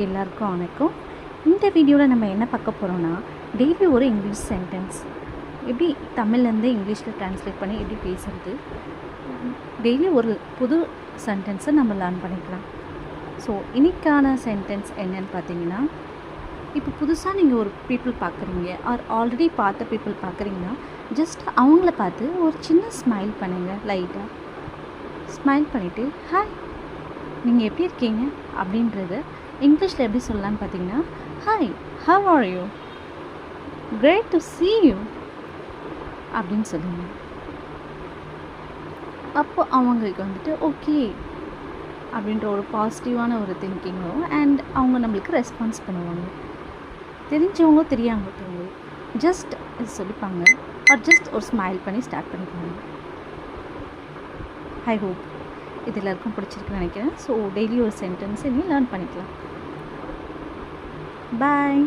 எல்லாருக்கும் வணக்கம். இந்த வீடியோவில் நம்ம என்ன பார்க்க போகிறோன்னா, டெய்லி ஒரு இங்கிலீஷ் சென்டென்ஸ் எப்படி தமிழ்லேருந்து இங்கிலீஷில் ட்ரான்ஸ்லேட் பண்ணி எப்படி பேசுகிறது, டெய்லி ஒரு புது சென்டென்ஸை நம்ம லேர்ன் பண்ணிக்கலாம். ஸோ இன்றைக்கான சென்டென்ஸ் என்னன்னு பார்த்தீங்கன்னா, இப்போ புதுசாக நீங்கள் ஒரு பீப்புள் பார்க்குறீங்க ஆர் ஆல்ரெடி பார்த்த பீப்புள் பார்க்குறீங்கன்னா, ஜஸ்ட் அவங்கள பார்த்து ஒரு சின்ன ஸ்மைல் பண்ணுங்கள். லைட்டாக ஸ்மைல் பண்ணிவிட்டு ஹாய், நீங்கள் எப்படி இருக்கீங்க அப்படின்றது இங்கிலீஷில் எப்படி சொல்லலான்னு பார்த்தீங்கன்னா, hi, how are you, great to see you அப்படின்னு சொல்லுங்க. அப்போ அவங்களுக்கு வந்துட்டு ஓகே அப்படின்ற ஒரு பாசிட்டிவான ஒரு திங்கிங் வரும். அண்ட் அவங்க நம்மளுக்கு ரெஸ்பான்ஸ் பண்ணுவாங்க. தெரிஞ்சவங்க தெரியாதவங்க ஜஸ்ட் இது சொல்லிப்பாங்க ஆர் ஜஸ்ட் ஒரு ஸ்மைல் பண்ணி ஸ்டார்ட் பண்ணிப்பாங்க. ஐ ஹோப் இது எல்லாருக்கும் பிடிச்சிருக்குன்னு நினைக்கிறேன். ஸோ டெய்லி ஒரு சென்டென்ஸை நீ லேர்ன் பண்ணிக்கலாம். பாய்.